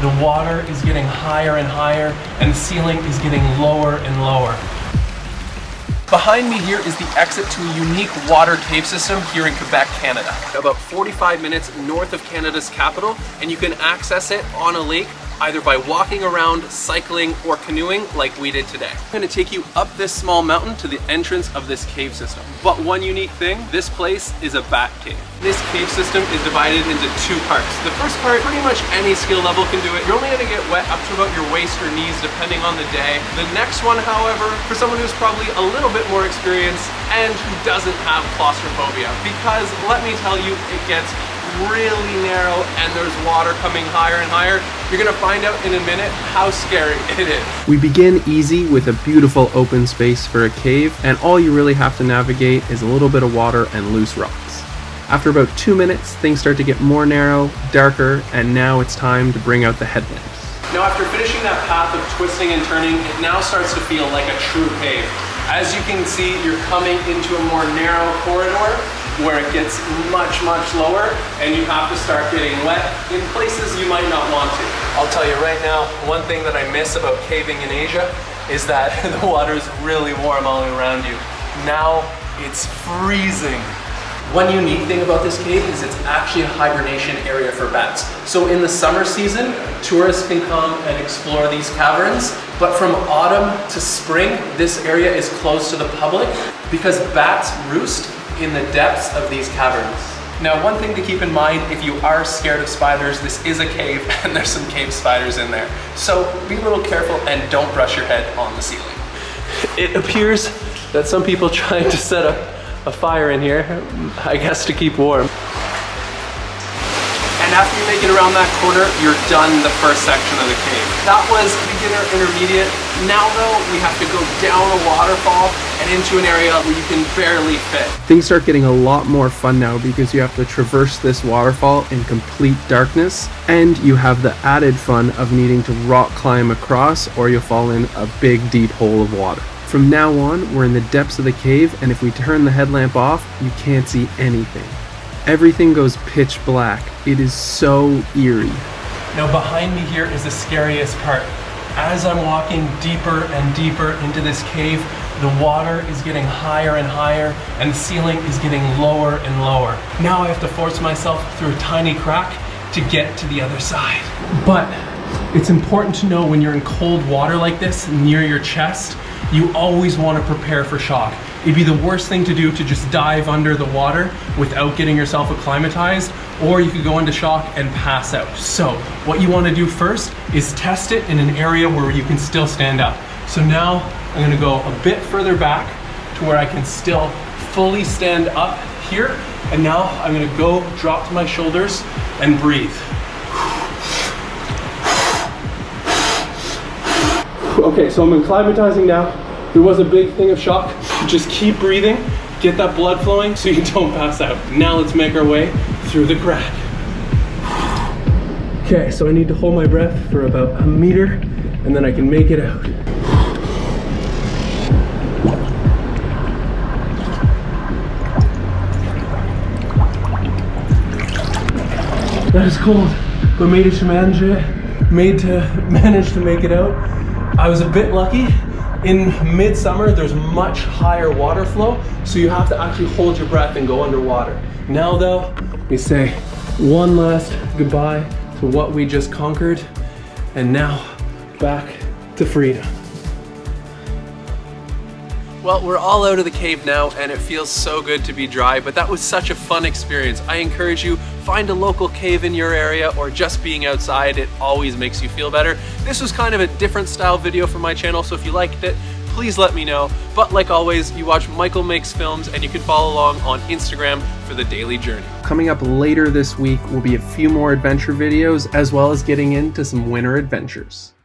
The water is getting higher and higher, and the ceiling is getting lower and lower. Behind me here is the exit to a unique water cave system here in Quebec, Canada. About 45 minutes north of Canada's capital, and you can access it on a lake either by walking around, cycling, or canoeing like we did today. I'm gonna take you up this small mountain to the entrance of this cave system. But one unique thing, this place is a bat cave. This cave system is divided into two parts. The first part, pretty much any skill level can do it. You're only gonna get wet up to about your waist or knees depending on the day. The next one, however, for someone who's probably a little bit more experienced and who doesn't have claustrophobia, because let me tell you, it gets really narrow and there's water coming higher and higher. You're gonna find out in a minute how scary it is. We begin easy with a beautiful open space for a cave, and all you really have to navigate is a little bit of water and loose rocks. After about 2 minutes, things start to get more narrow, darker, and now it's time to bring out the headlamps. Now after finishing that path of twisting and turning, it now starts to feel like a true cave. As you can see, you're coming into a more narrow corridor where it gets much lower, and you have to start getting wet in places you might not want to. I'll tell you right now, one thing that I miss about caving in Asia is that the water is really warm all around you. Now it's freezing. One unique thing about this cave is it's actually a hibernation area for bats. So in the summer season, tourists can come and explore these caverns, but from autumn to spring, this area is closed to the public because bats roost in the depths of these caverns. Now, one thing to keep in mind, if you are scared of spiders, this is a cave and there's some cave spiders in there. So be a little careful and don't brush your head on the ceiling. It appears that some people trying to set up a fire in here, I guess to keep warm. And after you make it around that corner, you're done the first section of the cave. That was beginner intermediate. Now though, we have to go down a waterfall and into an area where you can barely fit. Things start getting a lot more fun now because you have to traverse this waterfall in complete darkness, and you have the added fun of needing to rock climb across or you'll fall in a big deep hole of water. From now on, we're in the depths of the cave, and if we turn the headlamp off, you can't see anything. Everything goes pitch black. It is so eerie. Now behind me here is the scariest part. As I'm walking deeper and deeper into this cave, the water is getting higher and higher, and the ceiling is getting lower and lower. Now I have to force myself through a tiny crack to get to the other side. But it's important to know when you're in cold water like this, near your chest, you always want to prepare for shock. It'd be the worst thing to do to just dive under the water without getting yourself acclimatized, or you could go into shock and pass out. So what you want to do first is test it in an area where you can still stand up. So now I'm going to go a bit further back to where I can still fully stand up here. And now I'm going to go drop to my shoulders and breathe. Okay, so I'm acclimatizing now. There was a big thing of shock. Just keep breathing, get that blood flowing so you don't pass out. Now let's make our way through the crack. Okay, so I need to hold my breath for about a meter and then I can make it out. That is cold, but made to manage to make it out. I was a bit lucky. In midsummer, there's much higher water flow, so you have to actually hold your breath and go underwater. Now though, we say one last goodbye to what we just conquered, and now back to freedom. Well, we're all out of the cave now and it feels so good to be dry, but that was such a fun experience. I encourage you, find a local cave in your area or just being outside, it always makes you feel better. This was kind of a different style video for my channel, so if you liked it, please let me know. But like always, you watch Michael Makes Films and you can follow along on Instagram for the daily journey. Coming up later this week will be a few more adventure videos as well as getting into some winter adventures.